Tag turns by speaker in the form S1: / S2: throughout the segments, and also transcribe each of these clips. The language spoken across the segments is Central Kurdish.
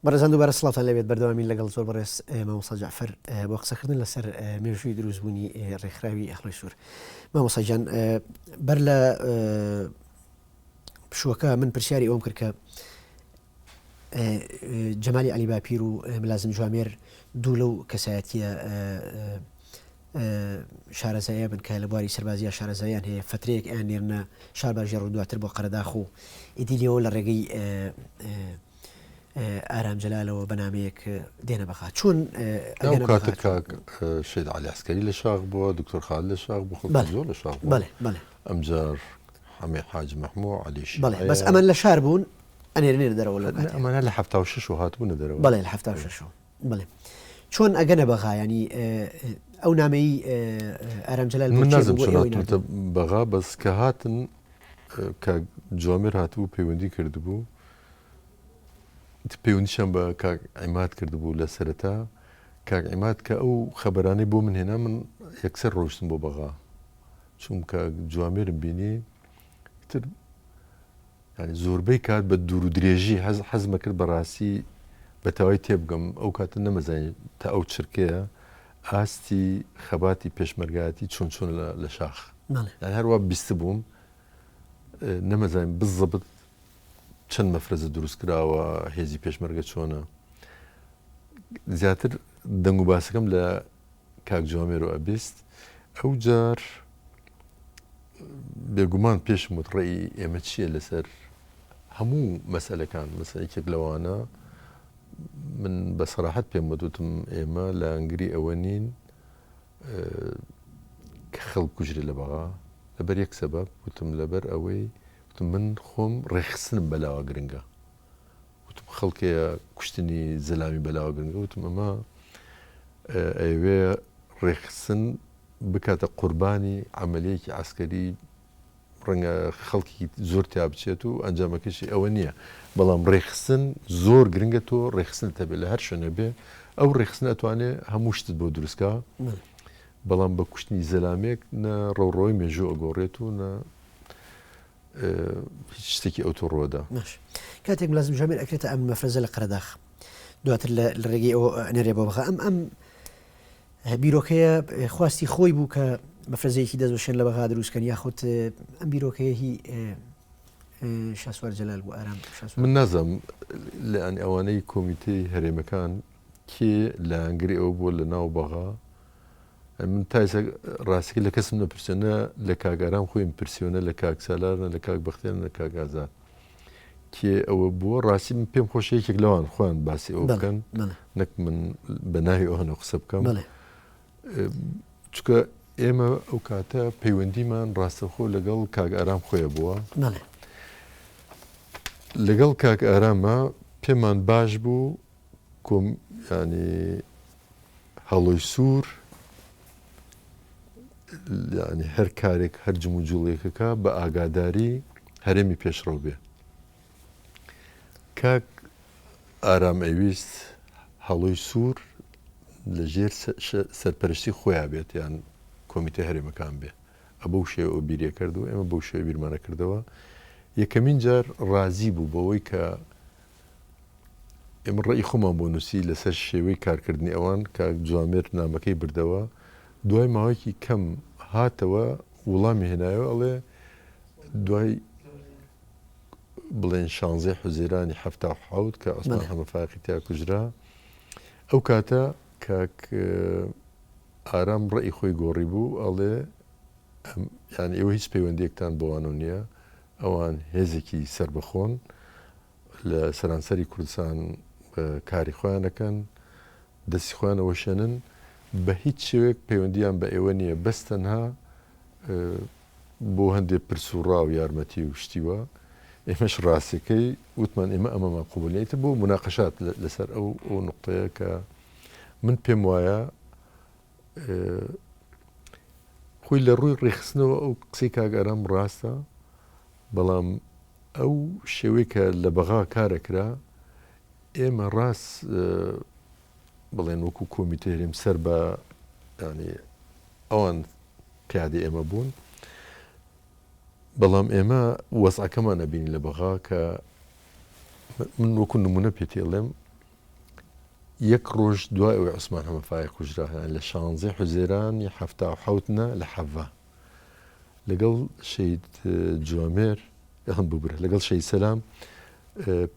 S1: بەڕێزان دووبارە سڵاتان لەبێت بەردەوامی لەگەڵ زۆر بەڕێز مامۆستا جەعفەر بۆ قسەکردن لەسەر مێژووی دروستبوونی ڕێکخراوی ئەخڵی سوور. مامۆستا جان بەر لە پشووەکە من پرسیاری ئەوم کرد کە جەمالی عەلی باپیر و ملازم جوامێر دوو لەو کەسایەتیە شارەزایە بن کە لە بواری سەربازیە شارەزاییان هەیە فترەیەک ئەیان نێرنە شارباژی ڕوودواتر بۆ قەرەداخ و ئیدی لێەوە لە ڕێگەی ئارام جەلالەوە بەنامەیەک دێنە بەخات چۆن
S2: کاتە کاک شێد عەلی عەسکەری لە شاغ بووە دکتۆر خالد لە شاغ بوو زۆر لە شاغ بوو ئەمجار حەمێ حاج مەحموود عەلیشی
S1: بەس ئەمن لە شار بوون ئەنێرنێنە دەرەوە لە
S2: ئەمانە لە 76 و هاتبوونە دەرەوە
S1: بەڵێ لە 76 بڵێ چۆن ئەگەنە بەغا ینی ئەو نامەی ئارام جەلال
S2: من نازم چۆناتە بەغا بەس کە هاتن کە جوامێر هاتبوو پەیوەندی کردبوو پەیوەندیشان بە کاک عیماد کردبوو لە سەرەتا کاک عیماد کە ئەو خەبەرانەی بۆ من هێنا من یەکسەر ڕۆیشتم بۆ بەغا چونکە جوامێرم بینی تر ینی زۆربەی کات بە دوور و درێژی حەزمە کرد بەڕاستی بە تەواوی تێبگەم ئەو کاتە نەمەزانین تا ئەو چرکەیە ئاستی خەباتی پێشمەرگایەتی چۆن لە شاخ هەروە بیست بووم نەمەزانین بزەبت چەند مەفرەزە دروست کراوە هێزی پێشمەرگە چۆنە زیاتر دەنگ و باسەکەم لە کاک جوامێر و ئەبیست ئەو جار بێگومان پێشم وت ڕێی ئێمە چییە لەسەر هەموو مەسەلەکان مەسەلێکێک لەوانە من بە سەراحەت پێم وتم ئێمە لە ئەنگری ئەوە نین کە خەڵک کوژرێ لە بەغا لەبەر یەک سەبەب وتم لەبەر ئەوەی من خۆم ڕێخستنم بەلاوە گرنگە وتم خەڵکەیە کوشتنی زەلامی بەلاوە گرنگە وتم ئەمە ئەوێ ڕێخستن بکاتە قوربانی عەمەلیەیەکی عەسکەری ڕەنگە خەڵکی زۆر تیا بچێت و ئەنجامەکەشی ئەوە نییە بەڵام ڕێخستن زۆر گرنگە تۆ ڕێخستن تەبێت لە هەر شوێنە بێ ئەو ڕێخستن ئەتوانێت هەموو شتت بۆ دروستکە بەڵام بە کوشتنی زەلامێک نە ڕۆڕۆی مێژوو ئەگۆڕێت و نە هیچ شتێکی ئەو تۆ ڕۆدا
S1: کاتێک ملازم جوامێر ئەکرێتە ئەم مەفرەزە لە قەرەداخ دواتر لە ڕێگەی ئەوە نێرێ بۆ بەغا ئەم بیرۆکەیە خواستی خۆی بوو کە مەفرەزەیەکی دەستبەشێن لە بەغا دروستکەن یاخود ئەم بیرۆکەیە هی شاسوار جەلال بوو ئارام
S2: من نازانم لە ئەوانەی کۆمیتەی هەرێمەکان کێ لە ئەنگری ئەو بووە لە ناو بەغا من تایسە ڕاستیکە لە کەسم نەپرسێنە لە کاگارام خۆیم پرسیۆنە لە کاک سالارە لە کاک بەختیانە لە کاک ئازاد کێ ئەوە بووە ڕاستی من پێم خۆشەیەکێک لەوان خۆیان باسی ئەو بکەن نەک من بە ناوی ئەوهەنە قسە بکەم چکە ئێمە ئەو کاتە پەیوەندیمان ڕاستەخۆ لەگەڵ کاک ئارام خۆیە بووە لەگەڵ کاک ئارامە پێمان باش بوو ینی هەڵۆی سوور ینی هەر کارێک هەر جم و جوڵێکەکە بە ئاگاداری هەرێمی پێشڕەو بێ کاک ئارام ئەویست هەڵۆی سوور لە ژێر سەرپەرشتی خۆیان بێت یان کۆمیتە هەرێمەکان بێ ئەبەو شێوە ئەو بیرە کردو ئێمە بەو شێوە بیرمانە کردەوە یەکەمین جار ڕازی بوو بەوەی کە ئێمە ڕێی خۆمان بۆ نووسی لەسەر شێوەی کارکردنی ئەوان کە جوامێر نامەکەی بردەوە دوای ماوەیەکی کەم هاتەوە وڵامی هێنایەوە ئەڵێ دوای بڵێن 16 حوزەیرانی 1970 کە عوسمان هەمەفاقی تیا کوژرا ئەو کاتە کاک ئارام ڕێی خۆی گۆڕی بوو ئەڵێ یان ئێوە هیچ پەیوەندیەکتان بۆوانە نییە ئەوان هێزێکی سربەخۆن لە سەرانسەری کوردستان کاری خۆیانەکەن دەستی خۆیانەوە شێنن بە هیچ شێوەیەک پەیوەندیان بە ئێوە نییە بەس تەنها بۆ هەندێک پرس و ڕاو یارمەتی و شتیوە ئێمەش ڕاستیەکەی وتمان ئێمە ئەمەمان قوبولیتە بۆ مناقەشات لەسەر ئەو نقطەیە کە من پێم وایە خۆی لە ڕووی ڕێخستنەوە ئەو قسەی کاک ئارام ڕاستە بەڵام ئەو شێوەی کە لە بەغا کارەکرا ئێمە ڕاست بڵێن وەکو کۆمیتە هەرێم سەر بە ینی ئەوان پیادە ئێمە بوون بەڵام ئێمە وەزعەکەمان نەبینی لە بەغا کە من وەکو نمونە پێتێڵێم یەک ڕۆژ دوای ئەوەی عوسمان هەمەفای کوژرا لە 16 حوزێرانی 1970 لە حەڤا لەگەڵ شەید جوامێر ببرە لەگەڵ شەید سەلام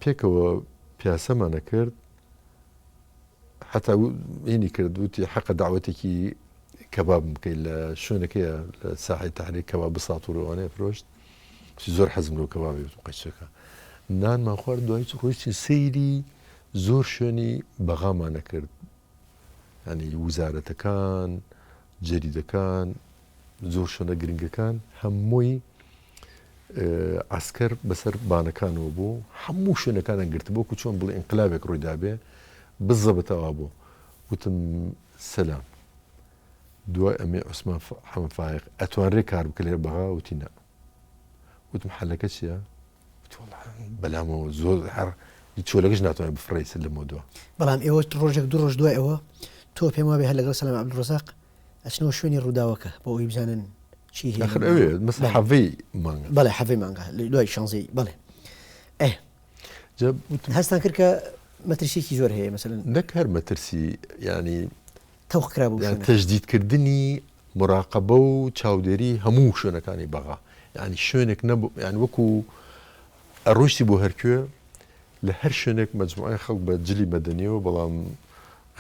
S2: پێکەوە پیاسەمانە کرد حتا هینی کرد وتی حەقە داوەتێکی کەباب بکەیت لە شوێنەکەیە لە ساحی تحریک کەباب بساتوڕەوانەیە فرۆشت زۆر حەزم لەو کەبابی قەچەکە نانمان خوارد دوای ڕۆیستی سەیری زۆر شوێنی بەغامانە کرد ینی وزارەتەکان جەریدەکان زۆر شوێنە گرنگەکان هەمووی عسکەر بەسەر بانەکانەوە بوو هەموو شوێنەکانە گرت بۆکو چۆن بڵێ ئینقلابێک ڕوویدابێ بزەبەتەوا بوو وتم سەلام دوای ئەمێ عوسمان حەمەفایق ئەتوانرێ کار بکە لێ بەغا وتی نا وتم حەلەکە چییە؟ بەلامەوە زۆر هەر چۆلەکەش ناتوانێت بفڕی سل لەمە دووە
S1: بەڵام ئێوە ڕۆژێک دوو ڕۆژ دوای ئەوە تۆ پێم وابێ هەر لەگەڵ سەلام عەبدولڕەزاق ئەچنەوە شوێنی ڕووداوەکە بۆ ئەوی بزانن چی هەیە
S2: ئەخر ئەوێ مەسەڵ حەڤەی مانگە
S1: بەڵێ حەڤەی مانگە دوای شانزەی بەڵێ هەستان کرد کە مەترسیێکی زۆر هەیە مەسەلەن
S2: نەک هەر مەترسی ینی
S1: تەوق کرابوو
S2: تەجدیدکردنی مراقبە و چاودێری هەموو شوێنەکانی بەغا ینی شوێنێک نەبوو یان وەکو ئەڕۆشتی بۆ هەرکوێ لە هەر شوێنێک مەجموعی خەڵک بە جلی مەدەنیەوە بەڵام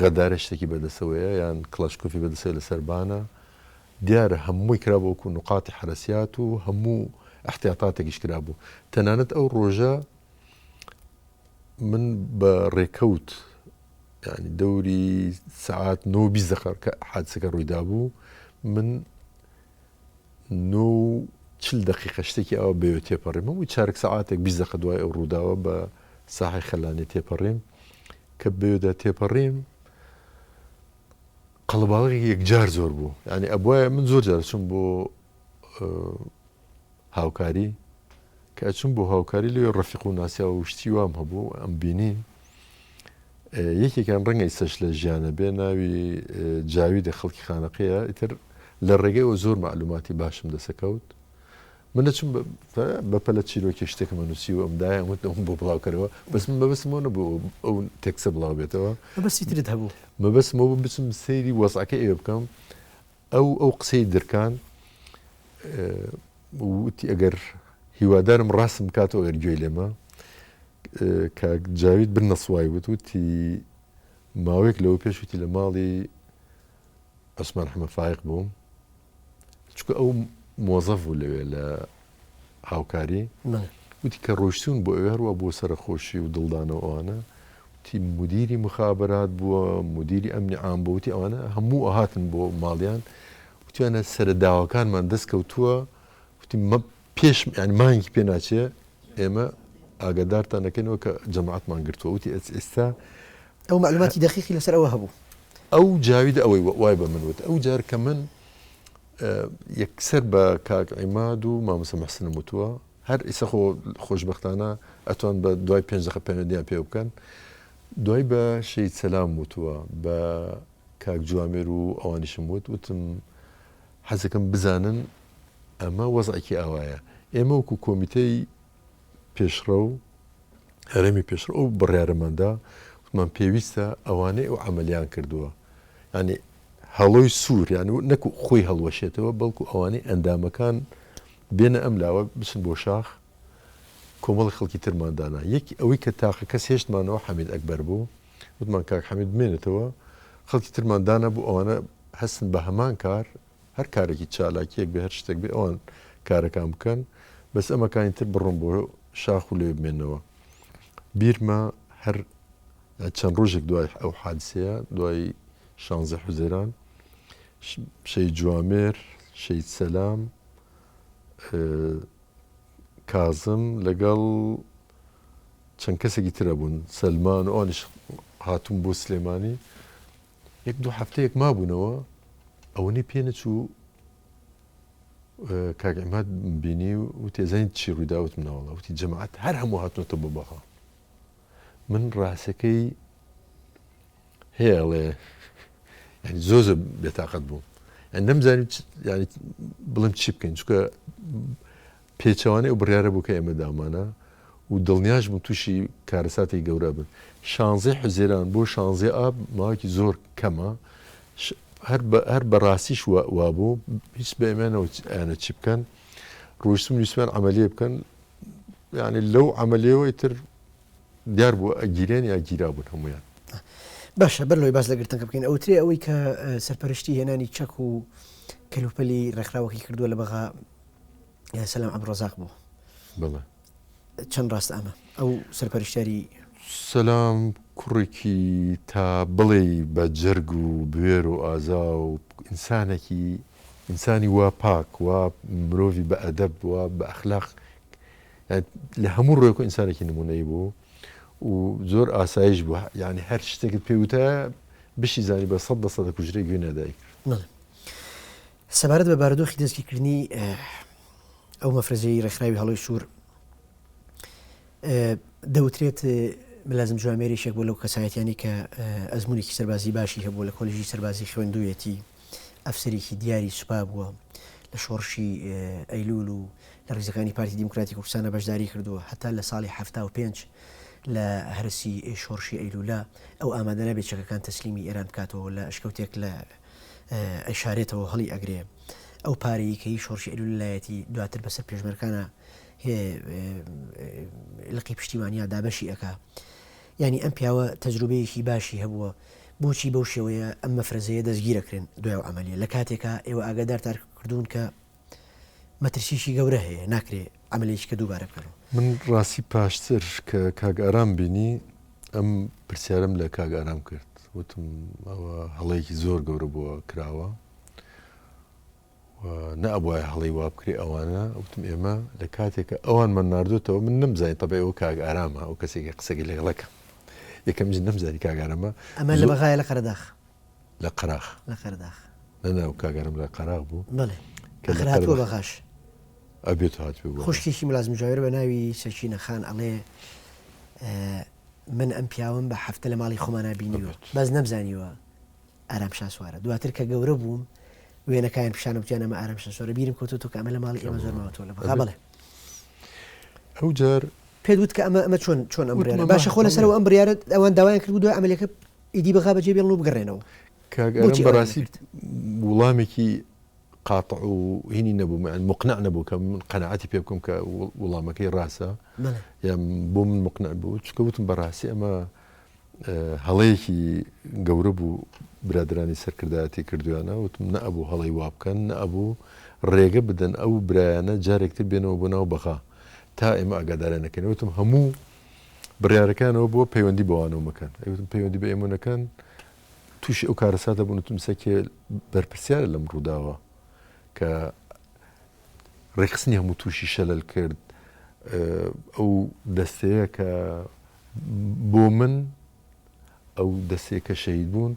S2: غەدارە شتێکی بەدەسەوەیە یان کڵاشکۆفی بەدەسەوە لە سەربانە دیارە هەمووی کرابوو وەکو نقاتی حرەسیات و هەموو احتیاطاتێکیش کرابوو تەنانەت ئەو ڕۆژە من بە ڕێکەوت ینی دەوری سعات 9 دقیقە کە حادسەکە ڕوویدا بوو من 40 دقیقە شتێکی ئەوە بەوێ تێپەڕیم هەمووی چارێک سعاتێک 20 دقیقە دوای ئەو ڕووداوە بە ساحی خەلانی تێپەڕیم کە بەوێدا تێپەڕیم قەڵەباڵغی یەکجار زۆر بوو ینی ئەبوایە من زۆر جار چوم بۆ هاوکاری کە ئەچوم بۆ هاوکاری لێ ڕەفیق و ناسیا و شتی وام هەبوو ئەم بینین یەکێکان ڕەنگە ئیسەش لە ژیانە بێ ناوی جاویدە خەڵکی خانەقەیە ئیتر لە ڕێگەیەوە زۆر معلوماتی باشم دەسەکەوت من دەچم بەپەلە چیرۆکی شتێکمە نووسی و ئەمدای ئەمە بۆ بڵاوکەرەوە بەس من بەبستمەوە نەبوو ئەو تێکسە بڵاو بێتەوە
S1: بەسی ترت هەبوو
S2: مەبەستمەوە بچم سەیری وەزعەکە ئێوە بکەم ئەو قسەی درکان وتی ئەگەر هیوادارم ڕاستم کاتەوە ئەگەر گوێی لێمە کاک جاوید بنەسوای وتی ماوەیەک لەوە پێش وتی لە ماڵی عوسمان حەمەفایق بووم چونکە ئەو مۆزەف بوو لەوێ لە هاوکاری وتی کە ڕۆشتون بۆ ئەوێ هەروە بۆ سەرخۆشی و دڵدانەوە ئەوانە وتی مدیری مخابرات بووە مدیری ئەمنی عام بوو وتی ئەوانە هەموو ئەهاتن بۆ ماڵیان وتیانە سەرەداوەکانمان دەستکەوتووە وتی پێش ینی مانگی پێ ناچێ ئێمە ئاگادارتان نەکەنەوە کە جەماعەتمان گرتووە وتی ئێستا
S1: ئەو معلوماتی دەقیقی لەسەر ئەوە هەبوو
S2: ئەو جاوید ئەوەی وای بە من وت ئەو جار کە من یەکسەر بە کاک عیماد و مامۆستا محسنم وتووە هەر ئیسە خۆشبەختانە ئەتوان بە دوای 5 دقیقە پەیوەندیان پێ بکەن دوای بە شەید سەلام وتووە بە کاک جوامێر و ئەوانیشم وتم حەزەکەم بزانن ئەمە وەزعێکی ئاوایە ئێمە وەکو کۆمیتەی پێشڕە و هەرێمی پێشڕە ئەو بڕیارەماندا وتمان پێویستە ئەوانەی ئەو عەمەلیان کردووە ینی هەڵۆی سوور یان نەکو خۆی هەڵوەشێتەوە بەڵکو ئەوانەی ئەندامەکان بێنە ئەم لاوە بچن بۆ شاخ کۆمەڵی خەڵکی ترماندانا یەکی ئەوەی کە تاقە کەس هێشتمانەوە حەمید ئەکبەر بوو وتمان کاک حەمید بمێنێتەوە خەڵکی ترماندانا بوو ئەوانە هەستن بە هەمان کار هەر کارێکی چالاکیەک بێ هەر شتێک بێ ئەوان کارەکان بکەن بەس ئەمەکانی تر بڕۆم بۆ شاخ و لێ بمێنەوە بیرمە هەر چەند ڕۆژێک دوای ئەو حادسەیە دوای 16 حوزەیران شەید جوامێر شەید سەلام کازم لەگەڵ چەند کەسێکی ترە بوون سەلمان و ئەوانیش هاتوون بۆ سلێمانی یەک دوو هەفتەیەک مابوونەوە ئەوەی پێ نەچوو کاک عیماد بینی و تێزانین چی ڕوویداوت منەوەڵە وتی جەماعەت هەر هەموو هاتنەوە بۆ بەغا من ڕاستەکەی هەیەڵێ ینی زۆر بێتاقەت بووم نەمزانیم ینی بڵم چی بکەین چونکە پێچەوانەی و بڕیارە بوو کە ئێمە دامانە و دڵنیاش بووم تووشی کارەساتی گەورە بن 16 حوزێران بۆ 16 ئاب ماوەکی زۆر کەمە هەر بەڕاستیش وابوو هیچ بەئێمانەوە ئەیانە چی بکەن ڕۆیشتم نووسمان عملیە بکەن یعنی لەو عملیەوە ئیتر دیار بوو ئەگیرێن یا گیرا بوون هەمویان
S1: باشە بەر لەوەی باس لەگرتنکە بکەین ئەوترێ ئەوەی کە سەرپەرشتی هێنانی چەک و کەلوپەلی ڕێکخراوەکی کردووە لە بەغا سەلام عەبدوڕەزاق بوو
S2: بەڵێ
S1: چەند ڕاست ئەمە ئەو سەرپەرشتیاری
S2: سەلام کوڕێکی تا بڵێ بە جەرگ و بوێر و ئازا و ئینسانی وا پاک وا مرۆڤی بە ئەدەب وا بە ئەخلاق لە هەموو ڕۆیەک و ئینسانێکی نمونەی بوو و زۆر ئاسایش بوو یعنی هەر شتێکت پێوتە بشی زانی بە 100% کوژرەی گوێ نەدای
S1: سەبارەت بە بارودۆخی دەستگیرکردنی ئەو مەفرەزەی ڕێکخراوی هەڵۆی سوور دەوترێت ملازم جوامێریشێک بۆ لەو کەسایەتیانی کە ئەزمونێکی سەربازی باشی هەبوو لە کۆلێژی سەربازی خوێندوویەتی ئەفسەرێکی دیاری سوپا بووە لە شۆڕشی ئەیلول و لە ڕیزەکانی پارتی دیموکراتی کوردستانە بەشداری کردووە هەتا لە ساڵی 75 لە هەرسی شۆڕشی ئەیلولا ئەو ئامادە نەبێت چەکەکان تەسلیمی ئێران بکاتەوە لە ئەشکەوتێک لە ئەشارێتەوە هەڵی ئەگرێ ئەو پارەی کەی شۆڕشی ئەیلولایەتی دواتر بەسەر پێشمەرکانە لقی پشتیوانیا دابەشی ئەکا ینی ئەم پیاوە تەجروبەیەکی باشی هەبووە بۆچی بەو شێوەیە ئەم مەفرەزەیە دەستگیرەکرێن دوای ئەو ئەمەلیە لە کاتێکە ئێوە ئاگادارتان کردوون کە مەترسیشی گەورە هەیە ناکرێ ئەمەلێکی کە دووبارە بکەنەوە
S2: من ڕاستی پاشتر کە کاگارام بینی ئەم پرسیارم لە کاگارام کرد وتم ئەوە هەڵەیەکی زۆر گەورە بووە کراوە نەبواە هەڵی وا بکرێ ئەوانە وتم ئێمە لە کاتێکە ئەوانمان نردوێتەوە من نەمزانین تەبێ ئەوە کاگارامە ئەو کەسێکی قسەگی لەگەڵەکە یەکەم نەمزانی کاگارەمە
S1: ئەمە لە بەغایە لە قەرداخ
S2: لە قەراخ
S1: لە قەرداخ
S2: نەناو کاگەرم لە قەراغ بوو
S1: بڵێ هاتووە بەغاش
S2: ئەبێت هاتوێ بوو
S1: خوشکێکی ملازم جاوێر بە ناوی سەکینە خان ئەڵێ من ئەم پیاوم بە هەفتە لە ماڵی خۆمانە بینیوە باز نەمزانیوە ئارامشا سوارە دواتر کە گەورە بووم وێنەکان پیشانە بتیانە ئەمە ئارامشا سوارە بیرم کەوتۆ کە ئەمە لە ماڵی ئێمە زۆر ماوەتەوە لە بەغا بڵێ
S2: ئەو جار
S1: پێت وت کە ئەمە چۆن ئەم بڕیارە باشە خۆ لەسەرەوە ئەم بڕیارە ئەوان داوایان کرد دوای ئەمەلەکە ئیدی بەغا بەجێ بێڵن و بگەڕێنەوە
S2: کاگەرم بەڕاستی وڵامێکی قاطع و هینی نەبوو مقنع نەبوو کە من قەنەعەتی پێ بکەم کە وڵامەکەی ڕاستە یا بۆ من مقنع بوو چکە وتم بەڕاستی ئەمە هەڵەیەکی گەورە بوو برادرانی سەرکردایەتی کردویانە وتم نەبوو هەڵی وا بکەن نەبوو ڕێگە بدەن ئەو برایانە جارێکتر بێنەوە بۆ ناو بەغا تا ئێمە ئاگادارە نەکەن وتم هەموو بڕیارەکانەوە بۆ پەیوەندی بەوانەوە مەکەن ئەوتم پەیوەندی بە ئێمە نەکەن تووشی ئەو کارەساتە بوون وتم سەکێ بەرپرسیارە لەم ڕووداوە کە ڕێخستنی هەموو تووشی شەلل کرد ئەو دەستەیە کە بۆ من ئەو دەستەیە کە شەهید بوون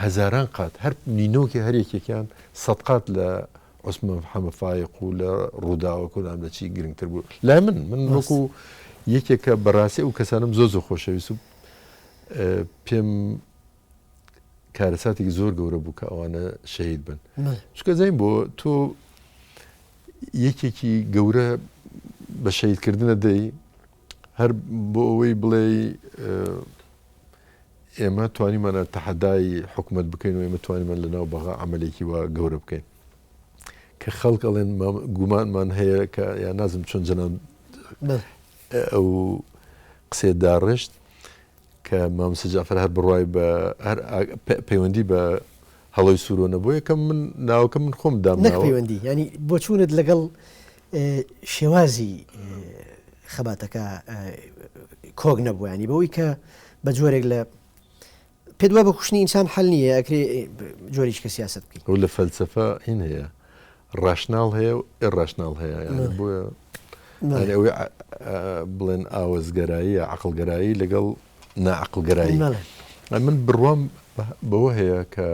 S2: هەزاران قات هەر نینۆکی هەرێکێکیان سەد قات لە عوسمان محەممەد فایق و لە ڕووداوە کۆدام دەچی گرنگتر بوو لای من وەکو یەکێکە بەڕاستی ئەو کەسانم زۆر خۆشەویست و پێم کارەساتێکی زۆر گەورە بوو کە ئەوانە شەهید بن چکە زەین بۆ تۆ یەکێکی گەورە بە شەهیدکردنە دەی هەر بۆ ئەوەی بڵێ ئێمە توانیمانە تەحەدای حکومەت بکەین و ئێمە توانیمان لەناو بەغا عەمەلێکی وا گەورە بکەین کە خەڵک ئەڵێن گومانمان هەیە کە یا نازم چۆن جەناب ئەو قسێ داڕشت کە مامۆستا جەعفەر هەر بڕوای بە هەر پەیوەندی بە هەڵۆی سوورۆ نەبووە یەکەم من ناوەکە من خۆم دامناوە
S1: پەیوەندی ینی بۆ چوونت لەگەڵ شێوازی خەباتەکە کۆگ نەبووە ینی بەوەی کە بە جۆرێک لە پێت وە بە کوشتنی ئینسان حەل نییە ئەکرێ جۆرێک کە سیاست بکەیت
S2: ئەو لە فەلسەفە هین هەیە ڕاشناڵ هەیە و ئێڕاشناڵ هەیە یعنی بۆیە ئەوەی بڵێن ئاوەزگەرایی یا عەقڵگەرایی لەگەڵ نائەقڵگەرایی من بڕوام بەوە هەیە کە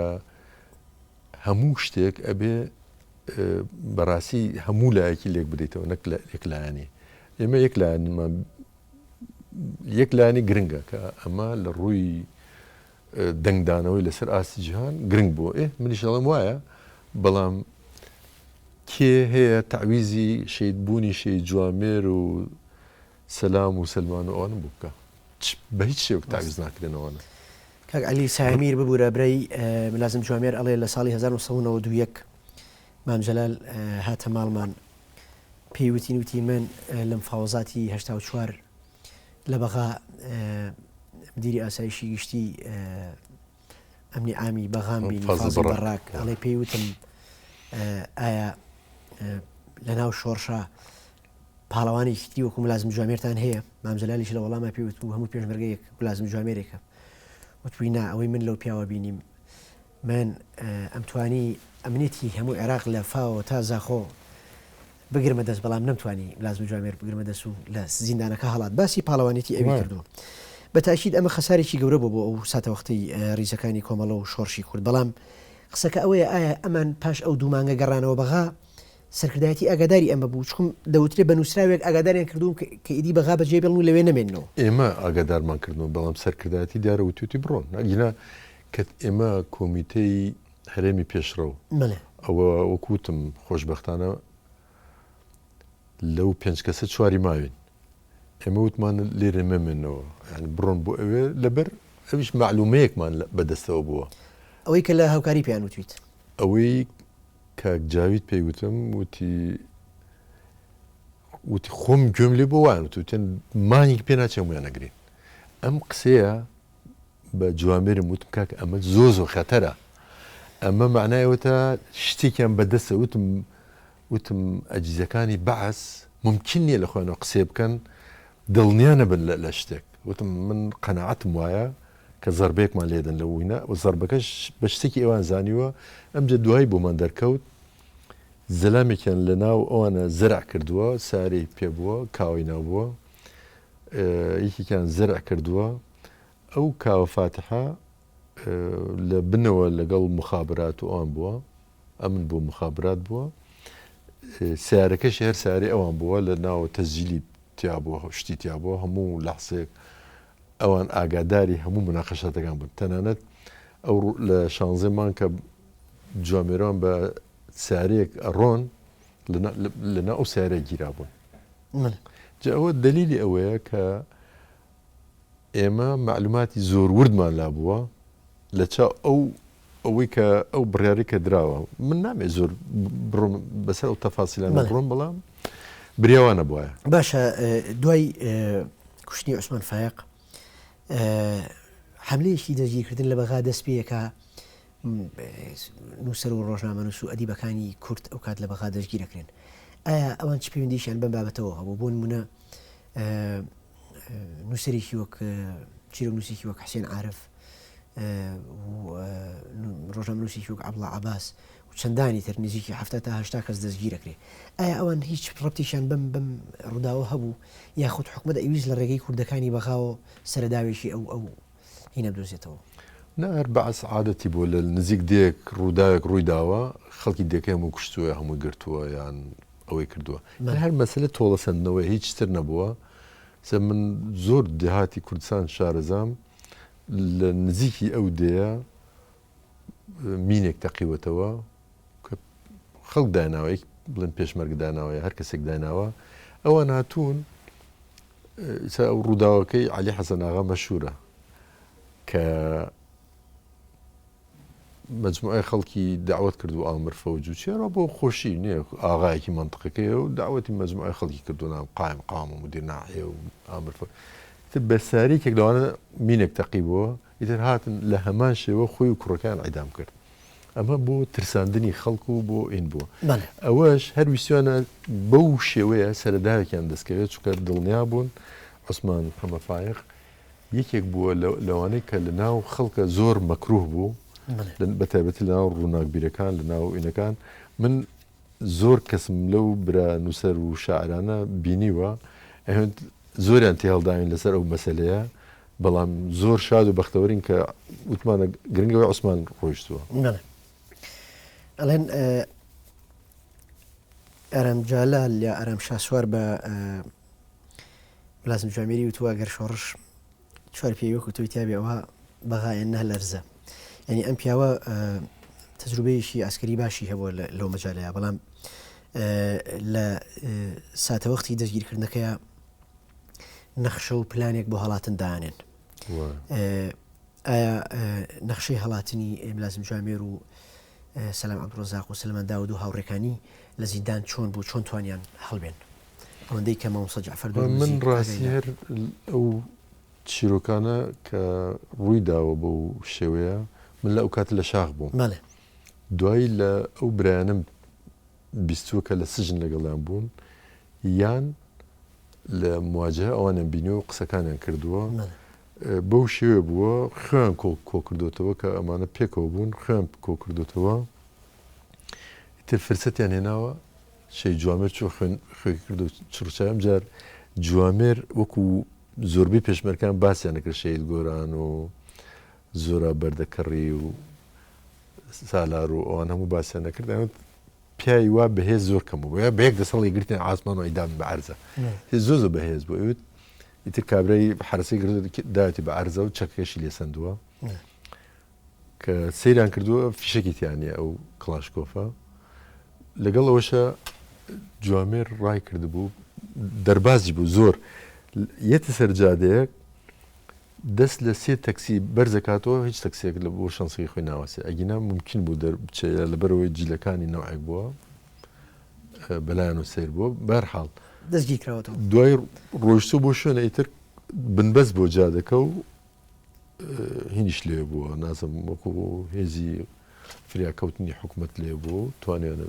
S2: هەموو شتێک ئەبێ بەڕاستی هەموو لایەکی لێک بدەیتەوە نەک یەکلایانی ئێمە یەکلایانی گرنگە کە ئەمە لە ڕووی دەنگدانەوەی لەسەر ئاستی جیهان گرنگ بووە منیش دەڵێم وایە بەڵام کێ هەیە تەعویزی شەیدبوونی شەید جوامێر و سەلام و سلمان و ئەوانم بوو بکە بە هیچ شێوەک تاویز ناکرێنەوەوانە.
S1: کاک عەلی سامیر ببوورە برەی ملازم جوامێر ئەڵێ لە ساڵی 1992 مام جەلال هاتە ماڵمان پێی وتی من لە مفاوەزاتی 84 لە بەغا مدیری ئاسایشی گشتی ئەمنی ئامی بەغام بینی فازڵ بەڕاک ئەڵێ پێی وتم ئایا لە ناو شۆڕشە پاڵەوانێکی تری وەکو ملازم جوامێرتان هەیە؟ مام جەلالیش لە وەڵامە پێی وت و هەموو پێشمەرگەیەک ملازم جوامێرێکە. وتوی نا ئەوەی من لەو پیاوە بینیم من ئەمتوانی ئەمنێتی هەموو عێراق لە فاوە تا زاخۆ بگرمە دەست بەڵام نەمتوانی ملازم جوامێر بگرمە دەست و لە زیندانەکە هەڵات باسی پاڵەوانێتی ئەوی کردو. بەتاکید ئەمە خەسارێکی گەورە بوو بۆ ئەو ساتەوەختی ڕیزەکانی کۆمەڵە و شۆڕشی کورد. بەڵام قسەکە ئەوەیە ئایا ئەمان پاش ئەو دوو مانگە گەڕانەوە بەغا سەرکردایەتی ئاگاداری ئەمە بوو چکم دەوترێت بە نووسراوێک ئاگاداریان کردوم کە ئیدی بەغا بەجێ بڵن و لەوێ نەمێنەوە.
S2: ئێمە ئاگادارمان کردنەوە بەڵام سەرکردایەتی دیارە وتوتی بڕۆن ناگینا کە ئێمە کۆمیتەی هەرێمی پێشڕەو ئەوە وەکوتم خۆشبەختانە لەو 5 کەسە 4 ماوین ئێمە وتمان لێرە مەمێنەوە بڕۆن بۆ ئەوێ لەبەر ئەویش معلومەیەکمان بەدەستەوە بووە
S1: ئەوەی کە لە هاوکاری پێیان وتویت
S2: ئەوەی کاک جاوید پێی وتم وتی خۆم گوێم لێ بۆ وان وتێن مانێک پێ ناچێ ویان نەگرین. ئەم قسەیە بە جوامێرم وتم کاک ئەمە زۆ خەتەرە ئەمە معنایەوەتە شتێکیان بەدەستە وتم ئەجیزەکانی بەعس ممکن نییە لە خۆیانەوە قسێ بکەن دڵنیانە بن لە شتێک. وتم من قەناعەتم وایە کە زەربەیەکمان لێدەن لە وینە و زەربەکەش بە شتێکی ئێوان زانیوە ئەمجە دوای بۆمان دەرکەوت زەلامێکیان لە ناو ئەوانە زرع کردووە سارەی پێبووە کاوی ناوبووە یەکێکیان زرع کردووە ئەو کاوە فاتحە لە بنەوە لەگەڵ مخابرات و ئەوان بووە ئەمن بۆ مخابرات بووە سیارەکەشی هەر ساری ئەوان بووە لە ناوە تەزجیلی تیابووە شتی تیابووە هەموو لەحسێک ئەوان ئاگاداری هەموو مناقەشاتەکان بوون تەنانەت ئەو لە 16 مان کە جوامێران بە سارەیەک ئەڕۆن لەنا ئەو سیارە گیرا بوون. جا ئەوە دلیلی ئەوەیە کە ئێمە معلوماتی زۆر وردمان لابووە لە چاو ئەوەی کە ئەو بڕیاری کە دراوە من نامێ زۆر بڕۆم بەسەر ئەو تەفاسیلانە بڕۆم بەڵام بریاوانە بواە.
S1: باشە دوای کوشتنی عوسمان فایق حملەیەکی دەستگیرکردن لە بەغا دەست پێیەکە نووسەر و ڕۆژنامەنووس و ئەدیبەکانی کورد ئەو کات لە بەغا دەستگیرەکرێن. ئایا ئەوان چ پەیوەندیشیان بەم بابەتەوە هەبوو بۆ نمونە نووسەرێکی وەک چیرۆکنووسێکی وەک حسێن عارف ڕۆژنامەنووسێکی وەک عەبدوڵڵا عەباس و چەندانی تر نزیکی 70 تا 80 کەس دەستگیرەکرێ. ئایا ئەوان هیچ ڕەبتێکیان بەم ڕووداوە هەبوو یاخود حکومەت ئەویست لە ڕێگەی کوردەکانی بەغاوە سەرداوێکی ئەو هینە بدۆزێتەوە؟
S2: نەر بەعس عادەتی بۆ لە نزیک دێک ڕووداوێک ڕوویداوە خەڵکی دەکەی هەموو کوشتووە هەمووی گرتووە یان ئەوەی کردووە هەر مەسەلە تۆڵە سندنەوەی هیچ تر نەبووە. من زۆر دێهاتی کوردستان شارەزام لە نزیکی ئەو دەیە مینێک تەقیوەتەوە کە خەڵک دایناوە بڵێن پێشمەرگ داناوە هەر کەسێک دایناوە ئەوان هاتوون ئەو ڕووداوەکەی عەلی حەسەن ئاغا مەشهورە کە مجموعەی خەڵکی داوەت کردو ئامر فەوج و چێرە بۆ خۆشی نییە ئاغایەکی منطقەکەیە و داوەتی مجموعەی خەڵکی کردوونام قام و مدیر ناحیە و ئامر بەساریکێک لەوانە مینێک تەقیبەوە ئیتر هاتن لە هەمان شێوە خۆی و کوڕەکان عیدام کرد. ئەمە بۆ ترساندنی خەڵکو و بۆ ئین بووە. ئەوەش هەر ویسیانە بەو شێوەیە سەرداوێکیان دەستکەوێت چکە دڵنیا بوون عوسمان فایق یەکێک بووە لەوانەی کە لە ناو خەڵکە زۆر مەکروه بوو بەتایبەتی لە ناو ڕووناکبیرەکان لە ناو ئینەکان. من زۆر کەسم لەو برا نووسەر و شاعرانە بینیوە زۆریان تێ هەڵداوین لەسەر ئەو مەسەلەیە بەڵام زۆر شاد و بەختەوەرین کە وتمانە گرنگەوەی عوسمان ڕۆیشتووە.
S1: ئەڵێن ئەرەم جالال یا ئەرەم شاسوار بە ملازم جوامێری وتووە گەر شۆڕش چوار پێی وەکو تۆی تیابێ ئەوە بەغایەن نە لەرزە. یعنی ئەم پیاوە تەجروبەیەکی ئاسکەری باشی هەبووە لەو مەجالەیە بەڵام لە ساتەوەختی دەستگیرکردنەکەیە نەخشە و پلانێک بۆ هەڵاتن دانێن ئایا نەخشەی هەڵاتنی ملازم جوامێر و سەلام عەبدوڕەزاق و سلمان داود و هاوڕێکانی لە زیندان چۆن بوو چۆن توانیان هەڵبێن ئەوەندەی کە مامۆستا جەعفەر
S2: من ڕاستی هەر ئەو چیرۆکانە کە ڕووی داوە بۆ شێوەیە من لە ئەو کات لە شاخ بووم دوایی لە ئەو برایانم بیستووە کە لە سژن لەگەڵیان بوون یان لە مواجهە ئەوانیان بینیوە و قسەکانیان کردووە بەو شێوێ بووە خوێن کۆ کردوتەوە کە ئەمانە پێکەوە بوون خوێن کۆ کردوتەوە تر فرسەتیان هێناوە شەی جوامێر چۆ خوێ کردو چڕچایم جار جوامێر وەکو زۆربەی پێشمەرکان باسییان نەکرد شەید گۆران و زۆرە بەردەکەڕی و سالار و ئەوان هەموو باسییان نەکرد پیاوی وا بەهێز زۆر کەم بوو بە یەک دەسەڵی گرتیان ئاسمان و ئیدام بە عەرزە زۆر بەهێز بوو ئەوت ئیتر کابرای حرەسەی داوێتی بە عەرزە و چەکەشی لێ سندووە کە سەیران کردووە فیشەکی تیانە ئەو کڵاشکۆفە لەگەڵ ئەوەشە جوامێر ڕای کردبوو دەربازی بوو زۆر یەتە سەرجادەیەک دەست لە سێ تەکسی بەرزەکاتەوە هیچ تەکسێک لە بۆ شانسەی خۆی ناوەسێ ئەگینا ممکن بوو دەربچێت لەبەرەوەی جیلەکانی نەوعێک بووە بەلایەن و سیر بووە بەرحاڵ
S1: دەستگیر کراوەتەوە
S2: دوای ڕۆیشتو بۆ شوێنە ئیتر بنبەست بۆ جادەکە و هینیش لێ بووە نازم وەکو هێزی فریاکەوتنی حکوومەت لێ بوو توانیانە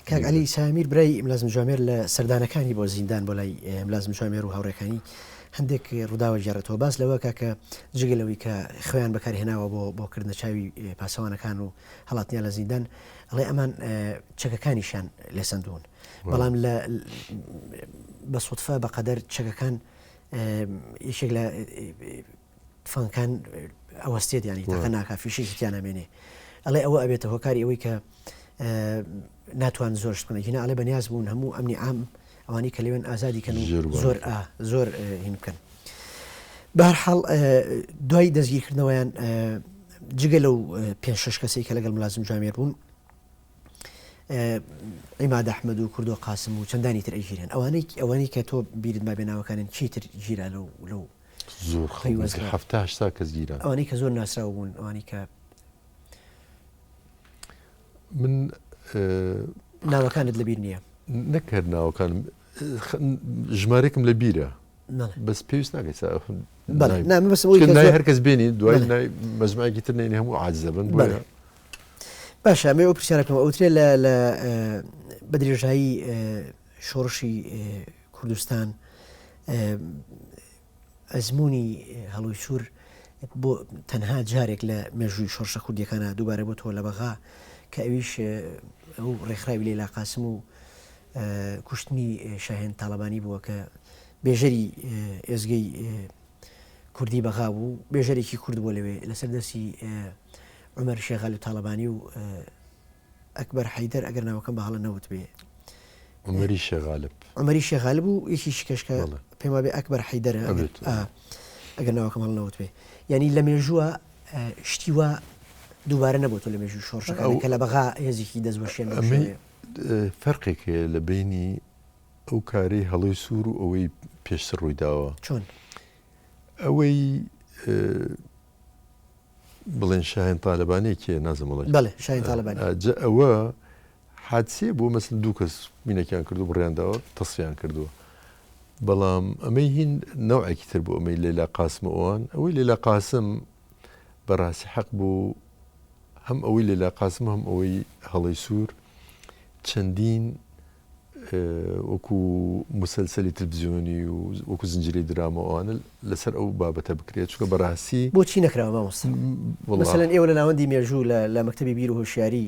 S1: کاک عەلی سامیر برای ملازم جوامێر لە سەردانەکانی بۆ زیندان بۆ لای ملازم جوامێر و هاوڕێکانی هەندێک ڕووداوە ژێڕێتەوە باس لەوە کاکە جگەلەوەی کە خۆیان بەکارهێناوە بۆ کردنە چاوی پاسەوانەکان و هەڵاتنیان لە زیندان ئەڵێ ئەمان چەکەکانیشان لێسەندوون بەڵام بە سوتفە بەقەدەر چەکەکان یەکێک لە فەنکان ئەوەستێت ینی تاقە ناکا فیشێکی تیان ئەمێنێ ئەڵێ ئەوە ئەبێتە هۆکاری ئەوەی کە ناتوان زۆرش بکەن هینا ئەڵێ بەنیاز بوون هەموو ئەمنی عام ئەوانی کە لێوێن ئازادی کەن زۆر هین بکەن بەهەرحاڵ دوای دەستگیرکردنەوەیان جگە لەو 5-6 کەسەی کە لەگەڵ ملازم جوامێر بوون عیماد ئەحمەد و کوردۆ قاسم و چەندانی تر ئەیگیرێن ئەوانەی کە تۆ بیرت با بێناوەکانن چیتر گیرە لەو
S2: زۆر 7-8 کەس گیران
S1: ئەوانەی کە زۆر ناسراوە بوون ئەوانی کە
S2: من
S1: ناوەکانت لەبیر نییە
S2: نەکرد ناوەکانم ژمارێکم لە بیرە بەس پێویست ناکەیت هەرکەس بێنی دوای مەجموعەیەکی تر نینی هەموو عاجزە بن بۆیە
S1: باشە ئەمێ ئەو پرسیارەکەمە ئەوترێت لە بە درێژایی شۆڕشی کوردستان ئەزمموی هەڵووی سوور بۆ تەنها جارێک لە مێژووی شۆڕشە کوردیەکانە دووبارە بۆ تۆ لە بەغا کە ئەویش ئەو ڕێکخراوی لەیلا قاسم و کوشتنی شاهێن تاڵەبانی بووە کە بێژەری ئێزگەی کوردی بەغا بوو بێژەرێکی کورد بۆ لەوێ لەسەر دەستی عومەر شێغالی و تاڵەبانی و ئەکبەر حەیدەر ئەگەر ناوەکەم بە هەڵە نەوت بێ عومەری شێغالب و یەکی شکەشکە پێم وابێ ئەکبەر حەیدەرە ئەگەر ناوەکەم هەڵ نەوت بێ یعنی لە مێژووە شتی وە دووبارە نەبووە لە مێژووی شۆڕشەکان کە لە بەغا هێزێکی دەستبەشێن
S2: فەرقێک لە بینی ئەو کارەی هەڵۆی سوور و ئەوەی پێشتر ڕووی داوە
S1: چۆن
S2: ئەوەی بڵێن شاهێن تاالبانێکێ نازمڵێ
S1: بەڵێ شاهین تاالبانی
S2: ئەوە حادسێ بۆ مەسن دوو کەس مینەکیان کردو بڕیانداوە تەسفیان کردووە بەڵام ئەمەی هین نەوعێکی تر بوو ئەمەی لەیلا قاسمە ئەوان ئەوەی لەیلا قاسم بەڕاستی حەق بوو هەم ئەوەی لەیلا قاسم هەم ئەوەی هەڵەی سوور چەندین وەکو مسلسلی تلڤیزیۆنی و وەکو زنجیرەی درامەوانە لەسەر ئەو بابەتە بکرێت چونکە بەڕاستی
S1: بۆچی نەکراوە مامۆستا مەسەلەن ئێوە لە ناوەندی مێژوو لە مەکتەبی بیر و هۆشیاری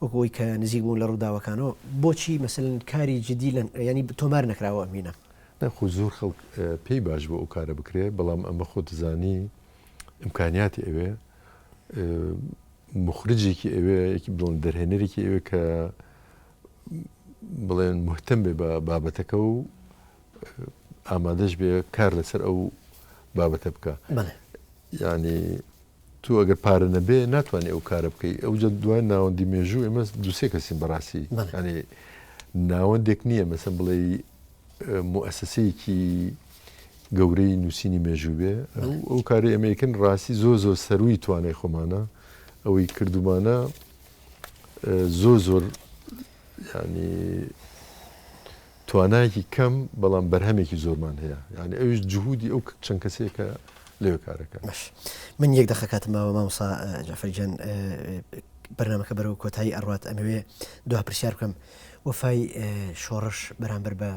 S1: وەکەوەی کە نزیک بوون لە ڕووداوەکانەوە بۆچی مەسەلەن کاری جدی ینی تۆمار نەکراوە ئەمینە
S2: نەخۆ زۆر خەڵک پێی باش بۆ ئەو کارە بکرێت بەڵام ئەمە خۆ دەزانی ئیمکانیاتی ئەوێ مخرجێکی ئەوێ یەکی بڵێن دەرهێنەرێکی ئەوێ کە بڵێن مهتەم بێ بە بابەتەکە و ئامادەش بێ کار لەسەر ئەو بابەتە بکە ینی تو ئەگەر پارە نەبێ ناتوانێت ئەو کارە بکەیت ئەوجە دوای ناوەندی مێژوو ئێمە دووسێ کەسین بەڕاستی ینی ناوەندێک نییە مەسەن بڵێ موئەسسەسەیەکی گەورەی نووسینی مێژوو بێ ئەو کاری ئەمریکن ڕاستی زۆر سەروی توانای خۆمانە ئەوەی کردومانە زۆر ینی توانایکی کەم بەڵام بەرهەمێکی زۆرمان هەیە یعنی ئەوش جهودی ئەو چەند کەسێکە لێوە کارەکە
S1: من یەک دەخەکاتمەوە مامۆستا جەعفەریجان بەرنامەکە بەرەو کۆتایی ئەڕات ئەمەوێ دو پرسیار بکەم وەفای شۆڕش بەرامبەر بە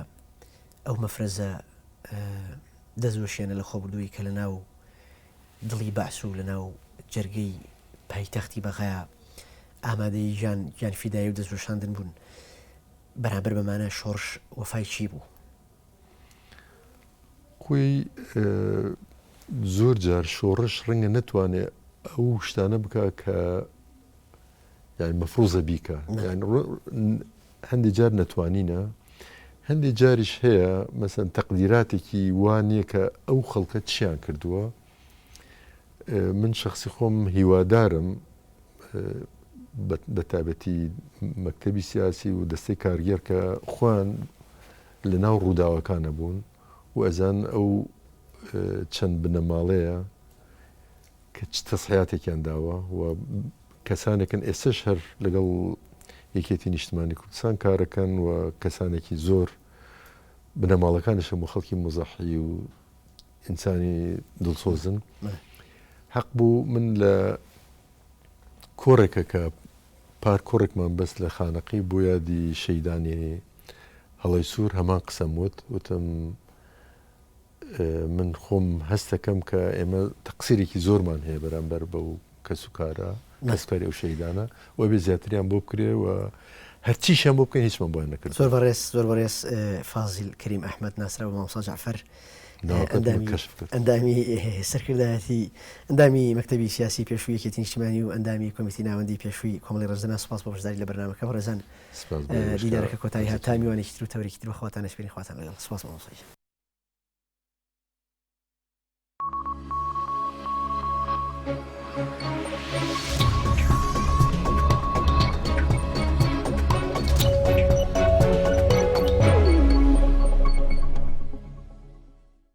S1: ئەو مەفرەزە دەستوەشێنە لە خۆبردووی کە لە ناو دڵی بەعس و لە ناو جەرگەی پایتەختی بەغایە ئامادەی گیان فیدایی و دەستوەشاندن بوون بەرامبەر بەمانە شۆڕش وەفای چی بوو؟
S2: خۆی زۆر جار شۆڕش ڕەنگە نەتوانێت ئەو شتانە بکە کە یعنی مەفروزە بیکە هەندێک جار نەتوانینە هەندێک جاریش هەیە مەسەن تەقدیراتێکی وانیە کە ئەو خەڵکە چیان کردووە من شخصی خۆم هیوادارم بە تایبەتی مەکتەبی سیاسی و دەستەی کارگەر کە خۆیان لە ناو ڕووداوەکانە بوون و ئەزان ئەو چەند بنەماڵەیە کە چ تەسحیاتێکیان داوە و کەسانێکن ئێستش هەر لەگەڵ یەکێتی نیشتمانی کوردستان کارەکەن و کەسانێکی زۆر بنەماڵەکانش هەموو خەڵکی مزەحی و ئینسانی دڵسۆزن حەق بوو من لە کۆڕێکە کە پار کۆڕێکمان بەس لە خانەقی بۆ یادی شەیدانی هەڵی سوور هەمان قسەم وتم من خۆم هەستەکەم کە ئێمە تەقسیرێکی زۆرمان هەیە بەرامبەر بەو کەس و کارە کەسکاری ئەو شەیدانە و بێ زیاتریان بۆ بکرێ و هەرچیشیان بۆ بکەین هیچمان بۆیان نەکرد.
S1: زۆر بەڕێز فازیل کەریم ئەحمەد ناسرا و مامۆستا جەعفەر ئەندامی سەرکردایەتی ئەندامی مەکتەبی سیاسی پێشووی یەکێتی نیشتیمانی و ئەندامی کۆمیتی ناوەندی پێشووی کۆمەڵی ڕێزدەنا سوپاس بۆ بەشداری لە بەرنامەکە ڕێزان دیدارەکە کۆتایی هات تا میوانێکی تر و تەورێکی تر بەخواتان نەسپێنی خواتان لەگەڵ سوپاس مامۆستای.